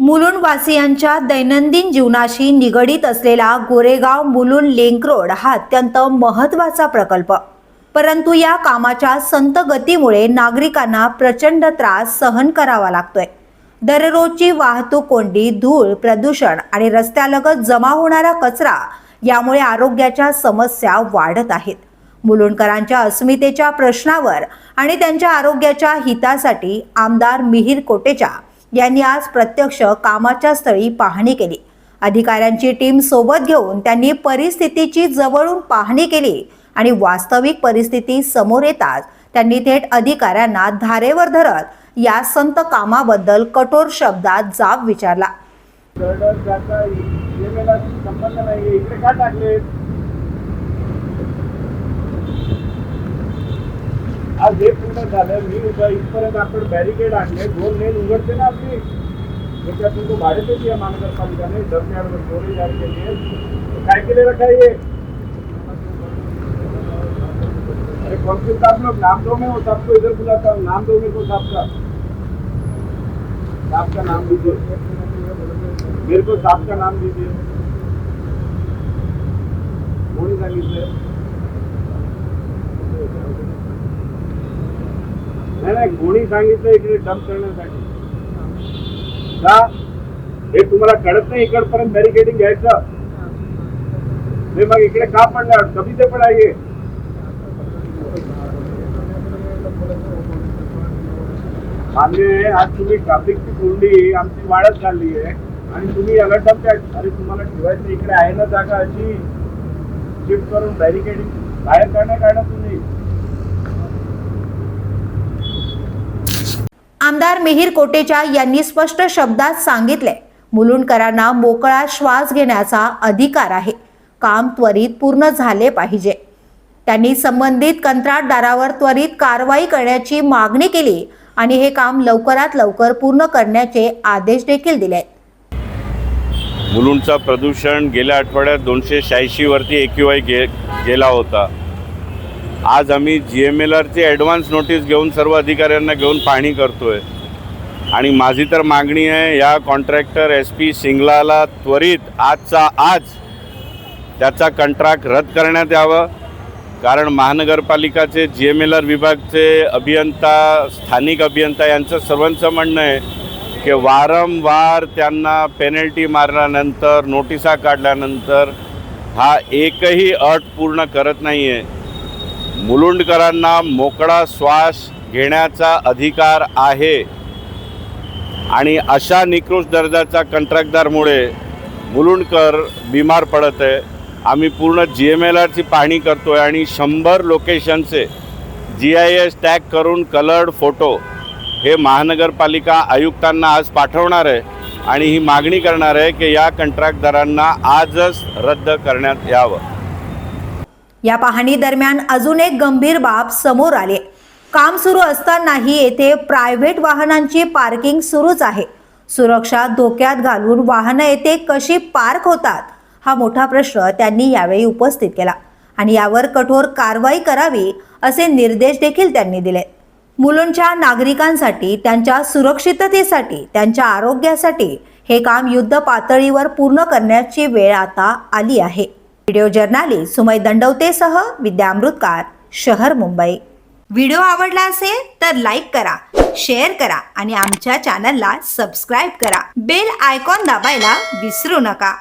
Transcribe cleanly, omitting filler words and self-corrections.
मुलुंडवासियांच्या दैनंदिन जीवनाशी निगडीत असलेला गोरेगाव मुलुंड लिंक रोड हा अत्यंत महत्त्वाचा प्रकल्प. परंतु या कामाच्या संत गतीमुळे नागरिकांना प्रचंड त्रास सहन करावा लागतोय. दररोजची वाहतूक कोंडी, धूळ, प्रदूषण आणि रस्त्यालगत जमा होणारा कचरा यामुळे आरोग्याच्या समस्या वाढत आहेत. मुलुंडकरांच्या अस्मितेच्या प्रश्नावर आणि त्यांच्या आरोग्याच्या हितासाठी आमदार मिहिर कोटेचा यांनी आज प्रत्यक्ष कामाच्या स्थळी पाहणी केली. अधिकाऱ्यांची टीम सोबत घेऊन त्यांनी परिस्थितीची जवळून पाहणी केली आणि वास्तविक परिस्थिती समोर येताच त्यांनी थेट अधिकाऱ्यांना धारेवर धरत या संत कामाबद्दल कठोर शब्दात जाब विचारला. आज हे पूर्ण झालं. मी इथपर्यंत आपण बॅरिकेड आणले, 2 लेन उघडते ना आपली, त्याच्यातून तो भाडे देते या महानगरपालिकाने दरम्यानवर स्टोरेज ॲड केली आहे. काय केलेलं काय आहे? अरे कौन से साहब लोग नाम दो, मैं वो सबको इधर बुलाता हूँ. नाम दो मेरे को साहब का नाम दीजिए. मेरे को साहब का नाम दीजिए. कोणी सांगितलं? नाही, कोणी सांगितलं इकडे डंप करण्यासाठी? का हे तुम्हाला कळत नाही? इकडपर्यंत बॅरिकेडिंग घ्यायचं हे, मग इकडे का पडलं? कभी ते पडायचे. आम्ही आज तुम्ही ट्रॅफिकची कोंडी आमची वाढत चालली आहे आणि तुम्ही याला डंप. अरे तुम्हाला ठेवायचं इकडे आहे ना जागा, अशी शिफ्ट करून बॅरिकेडिंग बाहेर काढणं तुम्ही. आमदार मिहिर कोटेचा यांनी स्पष्ट शब्दात सांगितले, मुलुंडकरांना मोकळा श्वास घेण्याचा अधिकार आहे. काम त्वरित पूर्ण झाले पाहिजे. त्यांनी संबंधित कंत्राटदारावर त्वरित कारवाई करण्याची मागणी केली आणि हे काम लवकरात लवकर पूर्ण करण्याचे आदेश देखील दिले. मुलुंडचा प्रदूषण गेल्या आठवड्यात 286 वरती AQI गेला होता. आज आम्ही GMLRची ॲडव्हान्स नोटीस घेऊन सर्व अधिकाऱ्यांना घेऊन पाहणी करतोय आणि माझी तर मागणी आहे, या कॉन्ट्रॅक्टर SP सिंगलाला त्वरित आजचा आज त्याचा कंत्राट रद्द करण्यात यावं. कारण महानगरपालिकाचे GMLR विभागचे अभियंता, स्थानिक अभियंता यांचं सर्वांचं म्हणणं आहे की वारंवार त्यांना पेनल्टी मारल्यानंतर, नोटिसा काढल्यानंतर हा एकही अट पूर्ण करत नाही आहे. मुलुंडकरांना मोकळा श्वास घेण्याचा अधिकार आहे आणि अशा निकृष्ट दर्जाचा कंत्राटदारमुळे मुलुंडकर बिमार पडत आहे. आम्ही पूर्ण GMLRची पाहणी करतो आहे आणि 100 लोकेशनचे GIS टॅग करून कलर्ड फोटो हे महानगरपालिका आयुक्तांना आज पाठवणार आहे आणि ही मागणी करणार आहे की या कंत्राटदारांना आजच रद्द करण्यात यावं. या पाहणी दरम्यान अजून एक गंभीर बाब समोर आली. काम सुरू असतानाही येथे प्रायव्हेट वाहनांची पार्किंग सुरूच आहे. सुरक्षा धोक्यात घालून वाहनं येथे कशी पार्क होतात हा मोठा प्रश्न त्यांनी यावेळी उपस्थित केला आणि यावर कठोर कारवाई करावी असे निर्देश देखील त्यांनी दिले. मुलुंडच्या नागरिकांसाठी, त्यांच्या सुरक्षिततेसाठी, त्यांच्या आरोग्यासाठी हे काम युद्ध पातळीवर पूर्ण करण्याची वेळ आता आली आहे. व्हिडिओ जर्नालिस्ट सुमय दंडवतेसह विद्या अमृतकार, शहर मुंबई. व्हिडिओ आवडला असेल तर लाईक करा, शेअर करा आणि आमच्या चॅनलला सबस्क्राईब करा. बेल आयकॉन दाबायला विसरू नका.